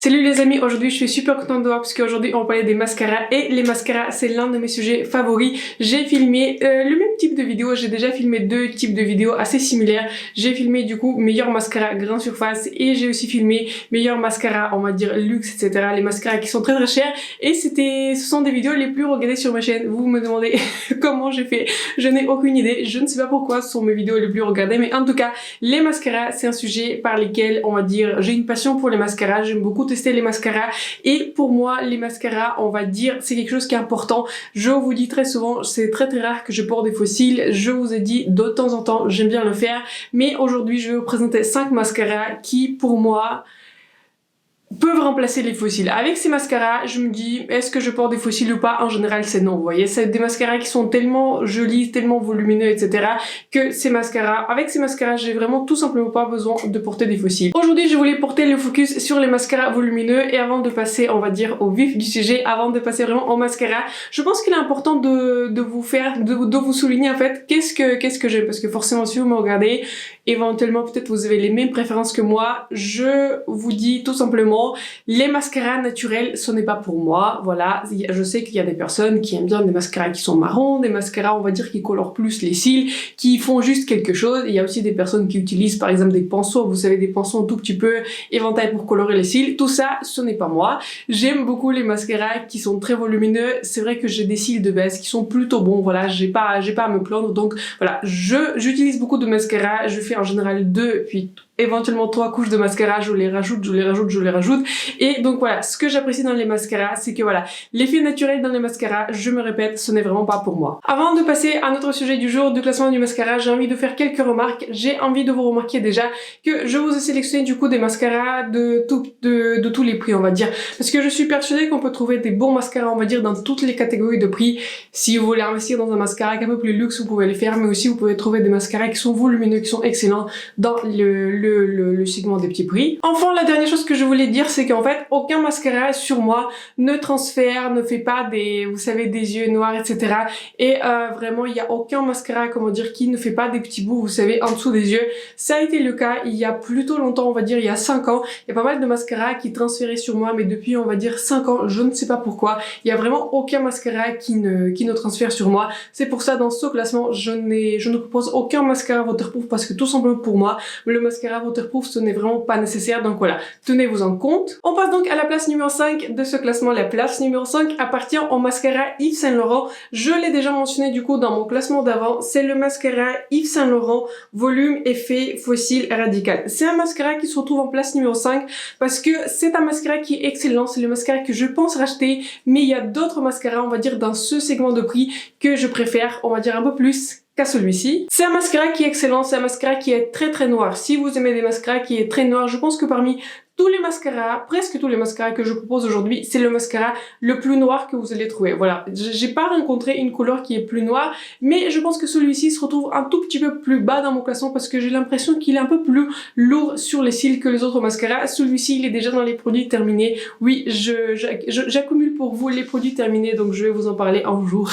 Salut les amis, aujourd'hui je suis super contente de voir parce qu'aujourd'hui on va parler des mascaras et les mascaras c'est l'un de mes sujets favoris. J'ai filmé le même type de vidéo, j'ai déjà filmé deux types de vidéos assez similaires. J'ai filmé du coup meilleur mascara grande surface et j'ai aussi filmé meilleur mascara on va dire luxe etc. Les mascaras qui sont très chers et ce sont des vidéos les plus regardées sur ma chaîne. Vous me demandez comment j'ai fait, je n'ai aucune idée, je ne sais pas pourquoi ce sont mes vidéos les plus regardées mais en tout cas les mascaras c'est un sujet par lesquels on va dire j'ai une passion pour les mascaras, j'aime beaucoup tester les mascaras et pour moi les mascaras on va dire c'est quelque chose qui est important. Je vous dis très souvent c'est très rare que je porte des faux cils, je vous ai dit de temps en temps j'aime bien le faire mais aujourd'hui je vais vous présenter 5 mascaras qui pour moi peuvent remplacer les faux cils. Avec ces mascaras, je me dis, est-ce que je porte des faux cils ou pas? En général, c'est non. Vous voyez, c'est des mascaras qui sont tellement jolis, tellement volumineux, etc. que avec ces mascaras, j'ai vraiment tout simplement pas besoin de porter des faux cils. Aujourd'hui, je voulais porter le focus sur les mascaras volumineux et avant de passer, on va dire, au vif du sujet, avant de passer vraiment au mascara, je pense qu'il est important de vous souligner en fait, qu'est-ce que j'aime parce que forcément, si vous me regardez, éventuellement, peut-être vous avez les mêmes préférences que moi, je vous dis tout simplement les mascaras naturels, ce n'est pas pour moi, voilà. Je sais qu'il y a des personnes qui aiment bien des mascaras qui sont marrons, des mascaras, on va dire, qui colorent plus les cils, qui font juste quelque chose. Il y a aussi des personnes qui utilisent, par exemple, des pinceaux, vous savez, des pinceaux un tout petit peu éventail pour colorer les cils. Tout ça, ce n'est pas moi. J'aime beaucoup les mascaras qui sont très volumineux. C'est vrai que j'ai des cils de base qui sont plutôt bons, voilà. J'ai pas à me plaindre, donc voilà. J'utilise beaucoup de mascaras, je fais en général 2, puis éventuellement 3 couches de mascara, je les rajoute. Et donc voilà, ce que j'apprécie dans les mascaras, c'est que voilà, l'effet naturel dans les mascaras, je me répète, ce n'est vraiment pas pour moi. Avant de passer à notre sujet du jour, du classement du mascara, j'ai envie de faire quelques remarques. J'ai envie de vous remarquer déjà que je vous ai sélectionné du coup des mascaras de tous les prix, on va dire. Parce que je suis persuadée qu'on peut trouver des bons mascaras, on va dire, dans toutes les catégories de prix. Si vous voulez investir dans un mascara un peu plus luxe, vous pouvez le faire, mais aussi vous pouvez trouver des mascaras qui sont volumineux, qui sont excellents dans le segment des petits prix. Enfin, la dernière chose que je voulais dire, c'est qu'en fait, aucun mascara sur moi ne transfère, ne fait pas vous savez, des yeux noirs, etc. Et vraiment, il n'y a aucun mascara, comment dire, qui ne fait pas des petits bouts, vous savez, en dessous des yeux. Ça a été le cas il y a plutôt longtemps, on va dire, il y a 5 ans. Il y a pas mal de mascaras qui transféraient sur moi, mais depuis, on va dire, 5 ans, je ne sais pas pourquoi. Il y a vraiment aucun mascara qui ne transfère sur moi. C'est pour ça, dans ce classement, je ne propose aucun mascara waterproof parce que tout simplement pour moi, le mascara waterproof, ce n'est vraiment pas nécessaire. Donc voilà, tenez-vous en compte. On passe donc à la place numéro 5 de ce classement. La place numéro 5 appartient au mascara Yves Saint Laurent. Je l'ai déjà mentionné du coup dans mon classement d'avant. C'est le mascara Yves Saint Laurent Volume Effet Fossile Radical. C'est un mascara qui se retrouve en place numéro 5 parce que c'est un mascara qui est excellent. C'est le mascara que je pense racheter, mais il y a d'autres mascaras, on va dire, dans ce segment de prix que je préfère, on va dire un peu plus qu'à celui-ci. C'est un mascara qui est excellent, c'est un mascara qui est très noir. Si vous aimez des mascaras qui est très noir, je pense que parmi tous les mascaras, presque tous les mascaras que je propose aujourd'hui, c'est le mascara le plus noir que vous allez trouver. Voilà, j'ai pas rencontré une couleur qui est plus noire, mais je pense que celui-ci se retrouve un tout petit peu plus bas dans mon classement parce que j'ai l'impression qu'il est un peu plus lourd sur les cils que les autres mascaras. Celui-ci, il est déjà dans les produits terminés. Oui, j'accumule pour vous les produits terminés, donc je vais vous en parler un jour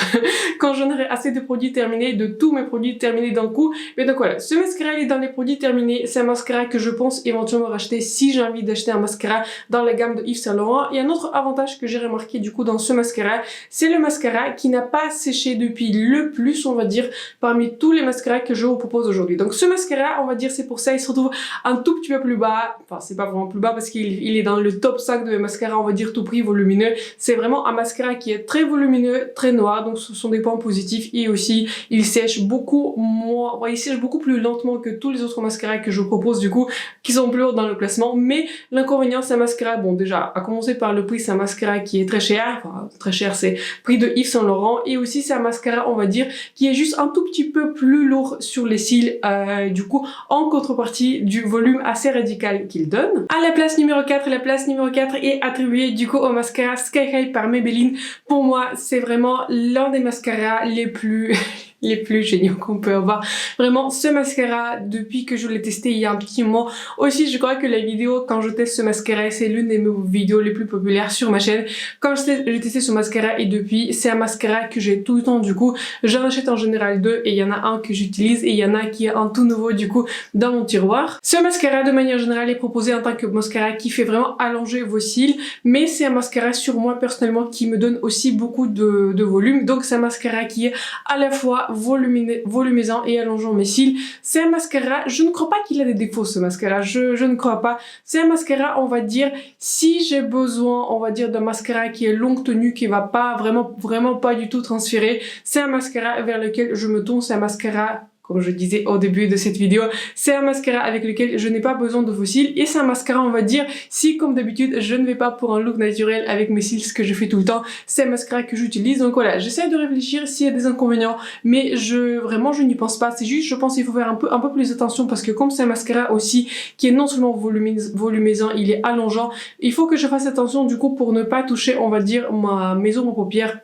quand j'en aurai assez de produits terminés, de tous mes produits terminés d'un coup. Mais donc voilà, ce mascara il est dans les produits terminés. C'est un mascara que je pense éventuellement racheter si j'ai envie d'acheter un mascara dans la gamme de Yves Saint Laurent. Et un autre avantage que j'ai remarqué du coup dans ce mascara, c'est le mascara qui n'a pas séché depuis le plus, on va dire, parmi tous les mascaras que je vous propose aujourd'hui. Donc ce mascara, on va dire, c'est pour ça, il se retrouve un tout petit peu plus bas. Enfin, c'est pas vraiment plus bas parce qu'il est dans le top 5 de mes mascaras, on va dire, tout prix volumineux. C'est vraiment un mascara qui est très volumineux, très noir, donc ce sont des points positifs et aussi il sèche beaucoup moins, il sèche beaucoup plus lentement que tous les autres mascaras que je vous propose du coup, qui sont plus hauts dans le classement. Mais l'inconvénient, c'est un mascara, bon déjà, à commencer par le prix, c'est un mascara qui est très cher, enfin très cher, c'est prix de Yves Saint Laurent, et aussi c'est un mascara, on va dire, qui est juste un tout petit peu plus lourd sur les cils, du coup, en contrepartie du volume assez radical qu'il donne. À la place numéro 4 est attribuée du coup au mascara Sky High par Maybelline. Pour moi, c'est vraiment l'un des mascaras les plus les plus géniaux qu'on peut avoir. Vraiment, ce mascara, depuis que je l'ai testé il y a un petit moment, aussi je crois que la vidéo quand je teste ce mascara, c'est l'une des vidéos les plus populaires sur ma chaîne. Quand j'ai testé ce mascara et depuis, c'est un mascara que j'ai tout le temps du coup. J'en achète en général deux et il y en a un que j'utilise et il y en a qui est un tout nouveau du coup dans mon tiroir. Ce mascara de manière générale est proposé en tant que mascara qui fait vraiment allonger vos cils, mais c'est un mascara sur moi personnellement qui me donne aussi beaucoup de volume. Donc c'est un mascara qui est à la fois volumisant et allongeant mes cils. C'est un mascara, je ne crois pas qu'il a des défauts ce mascara, je ne crois pas. C'est un mascara, on va dire, si j'ai besoin, on va dire d'un mascara qui est longue tenue, qui va pas vraiment pas du tout transférer, c'est un mascara vers lequel je me tourne, c'est un mascara, comme je disais au début de cette vidéo, c'est un mascara avec lequel je n'ai pas besoin de faux cils et c'est un mascara, on va dire, si comme d'habitude je ne vais pas pour un look naturel avec mes cils, ce que je fais tout le temps, c'est un mascara que j'utilise. Donc voilà, j'essaie de réfléchir s'il y a des inconvénients, mais vraiment je n'y pense pas. C'est juste, je pense qu'il faut faire un peu plus attention parce que comme c'est un mascara aussi qui est non seulement volumisant, il est allongeant, il faut que je fasse attention du coup pour ne pas toucher, on va dire, mes ombres paupières.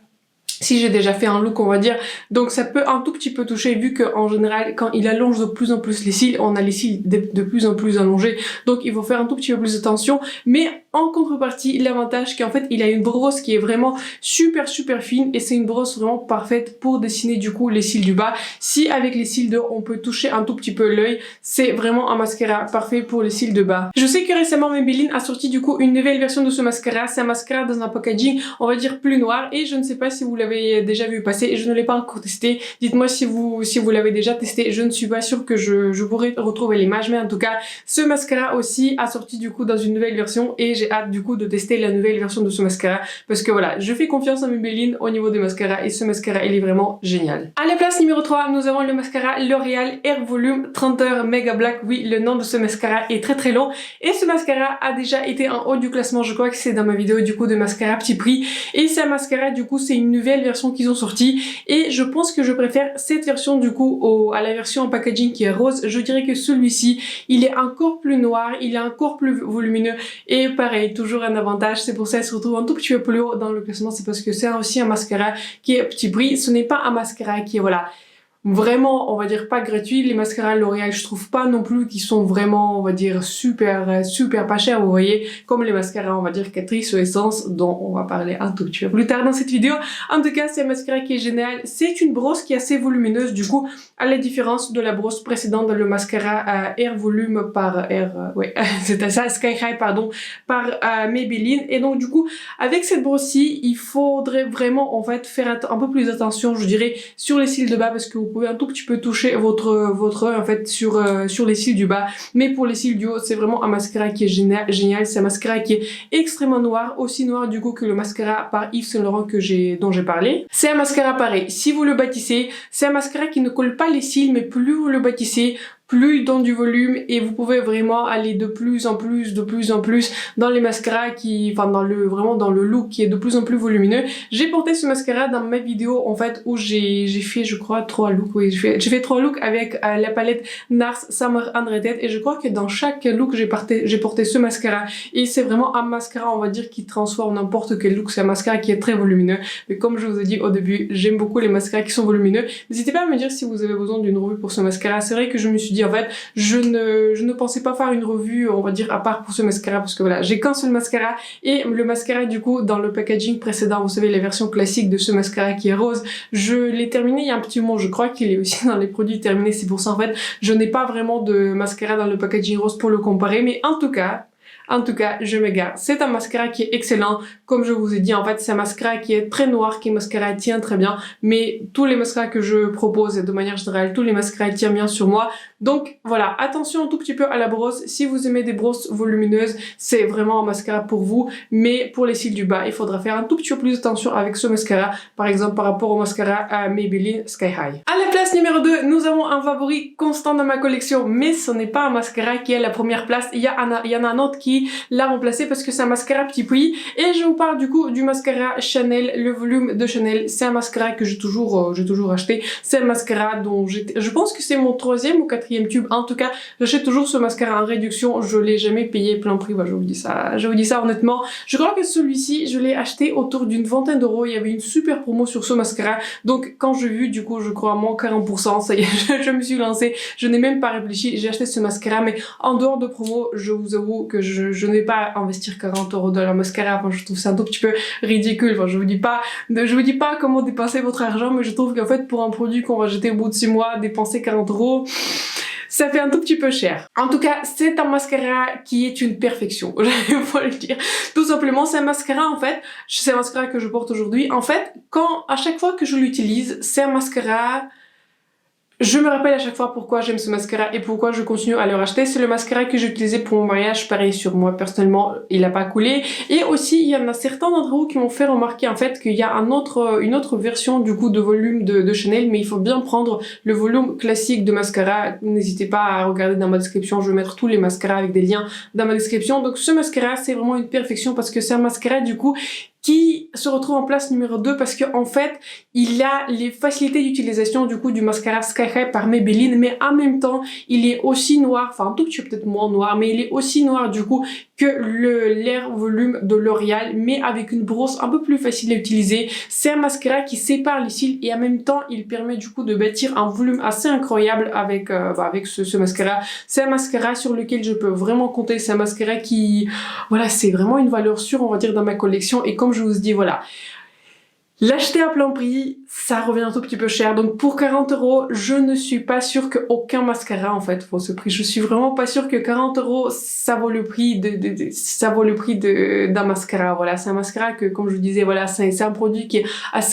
Si j'ai déjà fait un look, on va dire, donc ça peut un tout petit peu toucher vu qu'en général quand il allonge de plus en plus les cils, on a les cils de plus en plus allongés, donc il faut faire un tout petit peu plus attention. Mais en contrepartie, l'avantage qu'en fait il a une brosse qui est vraiment super fine et c'est une brosse vraiment parfaite pour dessiner du coup les cils du bas. Si avec les cils de haut on peut toucher un tout petit peu l'œil, c'est vraiment un mascara parfait pour les cils de bas. Je sais que récemment Maybelline a sorti du coup une nouvelle version de ce mascara, c'est un mascara dans un packaging on va dire plus noir et je ne sais pas si vous l'avez déjà vu passer et je ne l'ai pas encore testé. Dites-moi si vous l'avez déjà testé. Je ne suis pas sûre que je pourrais retrouver l'image, mais en tout cas ce mascara aussi a sorti du coup dans une nouvelle version et j'ai hâte du coup de tester la nouvelle version de ce mascara parce que voilà, je fais confiance à Maybelline au niveau des mascaras et ce mascara il est vraiment génial. À la place numéro 3, nous avons le mascara L'Oréal Air Volume 30 Heures Mega Black. Oui, le nom de ce mascara est très long et ce mascara a déjà été en haut du classement. Je crois que c'est dans ma vidéo du coup de mascara petit prix et c'est un mascara du coup c'est une nouvelle version qu'ils ont sorti et je pense que je préfère cette version du coup à la version en packaging qui est rose. Je dirais que celui-ci il est encore plus noir, il est encore plus volumineux et pareil, toujours un avantage, c'est pour ça qu'il se retrouve un tout petit peu plus haut dans le classement, c'est parce que c'est aussi un mascara qui est petit prix, ce n'est pas un mascara qui est voilà vraiment, on va dire pas gratuit. Les mascaras L'Oréal, je trouve pas non plus qu'ils sont vraiment, on va dire, super pas chers, vous voyez, comme les mascaras, on va dire, Catrice ou Essence, dont on va parler un tout petit peu plus tard dans cette vidéo. En tout cas, c'est un mascara qui est génial. C'est une brosse qui est assez volumineuse, du coup, à la différence de la brosse précédente, le mascara Air Volume par c'était ça, Sky High, pardon, par Maybelline. Et donc, du coup, avec cette brosse-ci, il faudrait vraiment, en fait, faire un peu plus attention, je dirais, sur les cils de bas, parce que vous pouvez un tout petit peu toucher votre œil en fait sur les cils du bas, mais pour les cils du haut c'est vraiment un mascara qui est génial. C'est un mascara qui est extrêmement noir, aussi noir du coup que le mascara par Yves Saint Laurent dont j'ai parlé. C'est un mascara pareil, si vous le bâtissez, c'est un mascara qui ne colle pas les cils, mais plus vous le bâtissez, plus il donne du volume et vous pouvez vraiment aller de plus en plus dans les mascaras vraiment dans le look qui est de plus en plus volumineux. J'ai porté ce mascara dans ma vidéo en fait où j'ai fait je crois 3 looks, oui j'ai fait 3 looks avec la palette NARS Summer Unrated et je crois que dans chaque look j'ai porté ce mascara et c'est vraiment un mascara on va dire qui transforme n'importe quel look. C'est un mascara qui est très volumineux, mais comme je vous ai dit au début, j'aime beaucoup les mascaras qui sont volumineux. N'hésitez pas à me dire si vous avez besoin d'une revue pour ce mascara. C'est vrai que je me suis dit en fait, je ne pensais pas faire une revue, on va dire, à part pour ce mascara, parce que voilà, j'ai qu'un seul mascara, et le mascara, du coup, dans le packaging précédent, vous savez, la version classique de ce mascara qui est rose, je l'ai terminé il y a un petit moment, je crois qu'il est aussi dans les produits terminés, c'est pour ça, en fait, je n'ai pas vraiment de mascara dans le packaging rose pour le comparer, mais en tout cas, je me garde. C'est un mascara qui est excellent. Comme je vous ai dit, en fait, c'est un mascara qui est très noir, qui est mascara tient très bien. Mais tous les mascaras que je propose, de manière générale, tous les mascaras tiennent bien sur moi. Donc voilà, attention un tout petit peu à la brosse. Si vous aimez des brosses volumineuses, c'est vraiment un mascara pour vous. Mais pour les cils du bas, il faudra faire un tout petit peu plus attention avec ce mascara. Par exemple, par rapport au mascara à Maybelline Sky High. À la place numéro 2, nous avons un favori constant dans ma collection. Mais ce n'est pas un mascara qui est à la première place. Il y en a un autre qui l'a remplacé parce que c'est un mascara petit prix. Et je vous parle du coup du mascara Chanel, le volume de Chanel. C'est un mascara que j'ai toujours acheté. C'est un mascara dont je pense que c'est mon 3e ou 4e 4e tube. En tout cas, j'achète toujours ce mascara en réduction. Je l'ai jamais payé plein prix. Bah, je vous dis ça honnêtement. Je crois que celui-ci, je l'ai acheté autour d'une vingtaine d'euros. Il y avait une super promo sur ce mascara. Donc, quand j'ai vu, du coup, je crois à moins 40%, ça y est, je me suis lancée. Je n'ai même pas réfléchi. J'ai acheté ce mascara, mais en dehors de promo, je vous avoue que je n'ai pas à investir 40 euros dans la mascara. Enfin, je trouve ça un tout petit peu ridicule. Enfin, je vous dis pas comment dépenser votre argent, mais je trouve qu'en fait, pour un produit qu'on va jeter au bout de 6 mois, dépenser 40 euros, ça fait un tout petit peu cher. En tout cas, c'est un mascara qui est une perfection, il faut le dire. Tout simplement, c'est un mascara, en fait, c'est un mascara que je porte aujourd'hui. En fait, à chaque fois que je l'utilise, c'est un mascara... Je me rappelle à chaque fois pourquoi j'aime ce mascara et pourquoi je continue à le racheter. C'est le mascara que j'ai utilisé pour mon mariage. Pareil sur moi, personnellement, il n'a pas coulé. Et aussi, il y en a certains d'entre vous qui m'ont fait remarquer en fait qu'il y a une autre version du coup de volume de Chanel, mais il faut bien prendre le volume classique de mascara. N'hésitez pas à regarder dans ma description. Je vais mettre tous les mascaras avec des liens dans ma description. Donc ce mascara, c'est vraiment une perfection parce que c'est un mascara du coup qui se retrouve en place numéro 2 parce que en fait il a les facilités d'utilisation du coup du mascara Sky High par Maybelline, mais en même temps il est aussi noir, enfin un tout petit peu peut-être moins noir, mais il est aussi noir du coup que l'air volume de L'Oréal, mais avec une brosse un peu plus facile à utiliser. C'est un mascara qui sépare les cils et en même temps il permet du coup de bâtir un volume assez incroyable avec ce mascara. C'est un mascara sur lequel je peux vraiment compter. C'est un mascara qui, voilà, c'est vraiment une valeur sûre on va dire dans ma collection. Et comme je vous dis, voilà, l'acheter à plein prix, ça revient un tout petit peu cher. Donc pour 40 euros, je ne suis pas sûre qu'aucun mascara en fait vaut ce prix. Je suis vraiment pas sûre que 40 euros ça vaut le prix d'un mascara. Voilà, c'est un mascara que, comme je vous disais, voilà, c'est un produit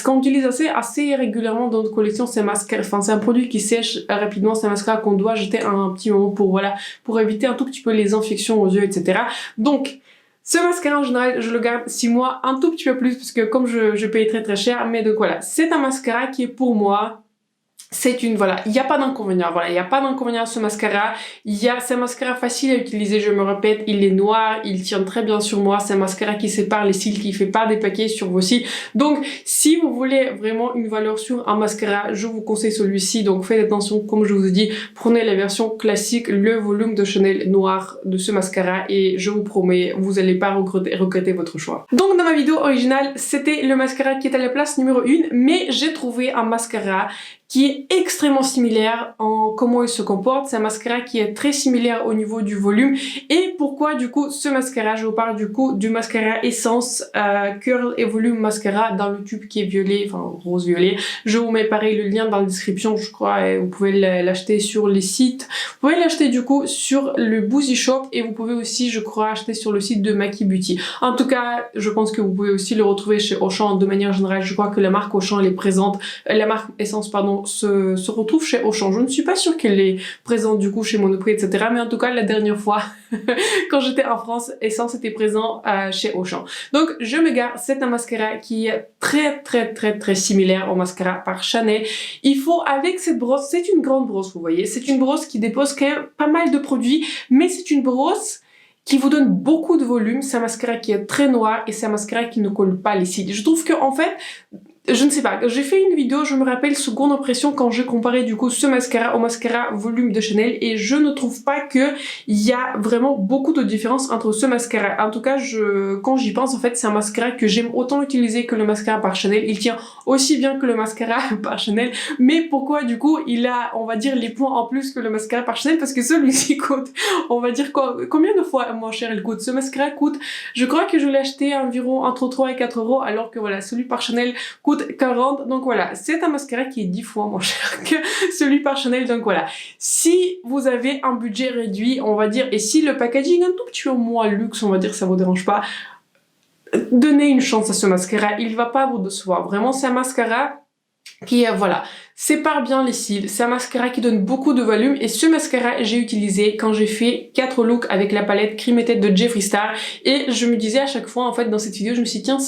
qu'on utilise assez régulièrement dans notre collection. C'est un produit qui sèche rapidement. C'est un mascara qu'on doit jeter un petit moment pour éviter un tout petit peu les infections aux yeux, etc. Donc ce mascara en général, je le garde 6 mois, un tout petit peu plus parce que comme je paye très très cher, mais donc voilà, c'est un mascara qui est pour moi, voilà, il n'y a pas d'inconvénient, voilà, il n'y a pas d'inconvénient à ce mascara, c'est un mascara facile à utiliser, je me répète, il est noir, il tient très bien sur moi, c'est un mascara qui sépare les cils, qui fait pas des paquets sur vos cils, donc si vous voulez vraiment une valeur sûre en mascara, je vous conseille celui-ci, donc faites attention, comme je vous ai dit, prenez la version classique, le volume de Chanel noir de ce mascara et je vous promets, vous n'allez pas regretter votre choix. Donc dans ma vidéo originale, c'était le mascara qui est à la place numéro 1, mais j'ai trouvé un mascara qui est extrêmement similaire en comment il se comporte. C'est un mascara qui est très similaire au niveau du volume. Et pourquoi du coup ce mascara? Je vous parle du coup du mascara Essence Curl et Volume Mascara dans le tube qui est violet, enfin rose-violet. Je vous mets pareil le lien dans la description, je crois, et vous pouvez l'acheter sur les sites. Vous pouvez l'acheter du coup sur le Boozy Shop et vous pouvez aussi, je crois, acheter sur le site de Maki Beauty. En tout cas, je pense que vous pouvez aussi le retrouver chez Auchan de manière générale. Je crois que la marque Auchan elle est présente, la marque Essence pardon, se retrouve chez Auchan. Je ne suis pas sûre qu'elle est présente du coup chez Monoprix, etc. Mais en tout cas, la dernière fois, quand j'étais en France, Essence était présent chez Auchan. Donc, je me gare, c'est un mascara qui est très similaire au mascara par Chanel. Il faut, avec cette brosse, c'est une grande brosse, vous voyez. C'est une brosse qui dépose quand même pas mal de produits, mais c'est une brosse qui vous donne beaucoup de volume. C'est un mascara qui est très noir et c'est un mascara qui ne colle pas les cils. Je trouve que, en fait, je ne sais pas, j'ai fait une vidéo, je me rappelle, seconde impression, quand j'ai comparé du coup ce mascara au mascara volume de Chanel et je ne trouve pas que il y a vraiment beaucoup de différence entre ce mascara. En tout cas, quand j'y pense, en fait, c'est un mascara que j'aime autant utiliser que le mascara par Chanel. Il tient aussi bien que le mascara par Chanel, mais pourquoi du coup il a, on va dire, les points en plus que le mascara par Chanel? Parce que celui-ci coûte, on va dire, combien de fois moins cher il coûte? Ce mascara coûte, je crois que je l'ai acheté environ entre 3 et 4 euros, alors que voilà, celui par Chanel coûte 40, donc voilà, c'est un mascara qui est 10 fois moins cher que celui par Chanel, donc voilà. Si vous avez un budget réduit, on va dire, et si le packaging est un tout petit peu moins luxe, on va dire, ça vous dérange pas, donnez une chance à ce mascara, il va pas vous décevoir. Vraiment, c'est un mascara qui, voilà, sépare bien les cils. C'est un mascara qui donne beaucoup de volume et ce mascara j'ai utilisé quand j'ai fait 4 looks avec la palette Crème et Tête de Jeffree Star et je me disais à chaque fois en fait dans cette vidéo, je me suis dit tiens,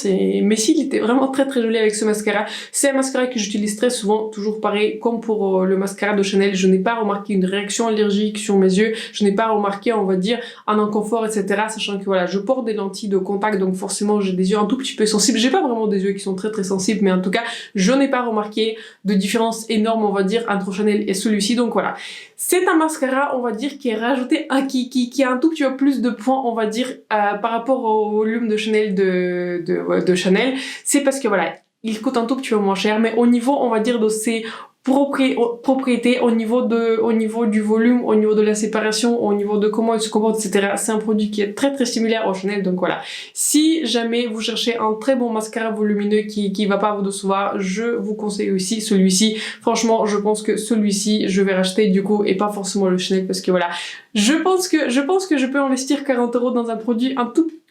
mes cils étaient vraiment très jolis avec ce mascara. C'est un mascara que j'utilise très souvent, toujours pareil comme pour le mascara de Chanel. Je n'ai pas remarqué une réaction allergique sur mes yeux, je n'ai pas remarqué, on va dire, un inconfort, etc. Sachant que voilà, je porte des lentilles de contact, donc forcément j'ai des yeux un tout petit peu sensibles. J'ai pas vraiment des yeux qui sont très sensibles, mais en tout cas je n'ai pas remarqué de différence différence énorme, on va dire, entre Chanel et celui-ci. Donc voilà, c'est un mascara, on va dire, qui est rajouté, qui a un tout petit peu plus de points, on va dire, par rapport au volume de Chanel de Chanel. C'est parce que voilà, il coûte un tout petit peu moins cher, mais au niveau, on va dire, de ses propriétés, au niveau du volume, au niveau de la séparation, au niveau de comment il se comporte, etc. C'est un produit qui est très similaire au Chanel. Donc voilà, si jamais vous cherchez un très bon mascara volumineux qui va pas vous décevoir, je vous conseille aussi celui-ci. Franchement, je pense que celui-ci, je vais racheter du coup et pas forcément le Chanel parce que voilà, je pense que je peux investir 40 € dans un produit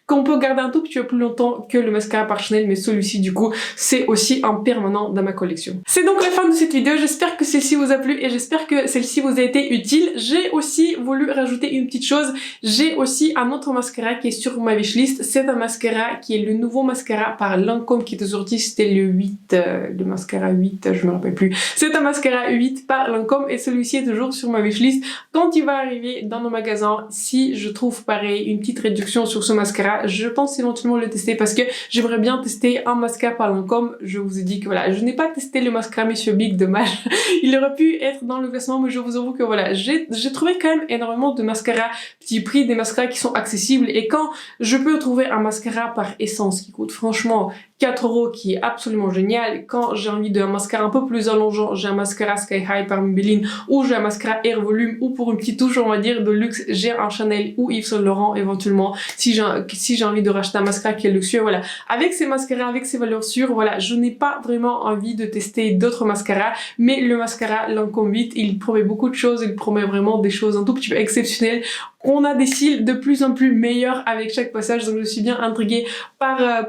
qu'on peut garder un tout petit peu plus longtemps que le mascara par Chanel, mais celui-ci du coup c'est aussi un permanent dans ma collection. C'est donc la fin de cette vidéo, j'espère que celle-ci vous a plu et j'espère que celle-ci vous a été utile. J'ai aussi voulu rajouter une petite chose, j'ai aussi un autre mascara qui est sur ma wishlist, c'est un mascara qui est le nouveau mascara par Lancôme qui était sorti, c'était le 8, le mascara 8, je me rappelle plus. C'est un mascara 8 par Lancôme et celui-ci est toujours sur ma wishlist. Quand il va arriver dans nos magasins, si je trouve pareil une petite réduction sur ce mascara, je pense éventuellement le tester parce que j'aimerais bien tester un mascara par Lancôme. Je vous ai dit que voilà, je n'ai pas testé le mascara Monsieur Big, dommage. Il aurait pu être dans le classement, mais je vous avoue que voilà, j'ai trouvé quand même énormément de mascaras petit prix, des mascaras qui sont accessibles et quand je peux trouver un mascara par Essence qui coûte franchement 4 € qui est absolument génial, quand j'ai envie d'un mascara un peu plus allongeant, j'ai un mascara Sky High par Maybelline ou j'ai un mascara Air Volume ou pour une petite touche on va dire de luxe, j'ai un Chanel ou Yves Saint Laurent éventuellement si j'ai envie de racheter un mascara qui est luxueux, voilà. Avec ces mascaras, avec ces valeurs sûres, voilà, je n'ai pas vraiment envie de tester d'autres mascaras, mais le mascara Lancôme 8, il promet beaucoup de choses, il promet vraiment des choses un tout petit peu exceptionnelles. On a des cils de plus en plus meilleurs avec chaque passage, donc je suis bien intriguée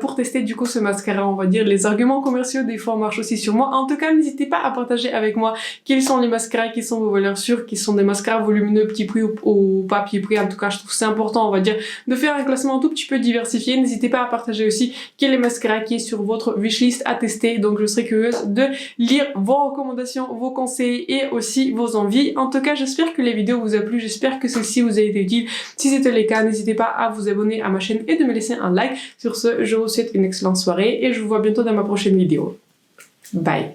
pour tester du coup ce mascara, on va dire. Les arguments commerciaux des fois marchent aussi sur moi. En tout cas, n'hésitez pas à partager avec moi quels sont les mascaras qui sont vos valeurs sûres, qui sont des mascaras volumineux, petit prix ou pas petit prix. En tout cas, je trouve c'est important, on va dire, de faire un classement un tout petit peu diversifié. N'hésitez pas à partager aussi quel est le mascara qui est sur votre wishlist à tester. Donc je serai curieuse de lire vos recommandations, vos conseils et aussi vos envies. En tout cas, j'espère que les vidéos vous ont plu, j'espère que celle-ci vous a été utile. Si c'était le cas, n'hésitez pas à vous abonner à ma chaîne et de me laisser un like. Sur ce, je vous souhaite une excellente soirée et je vous vois bientôt dans ma prochaine vidéo. Bye!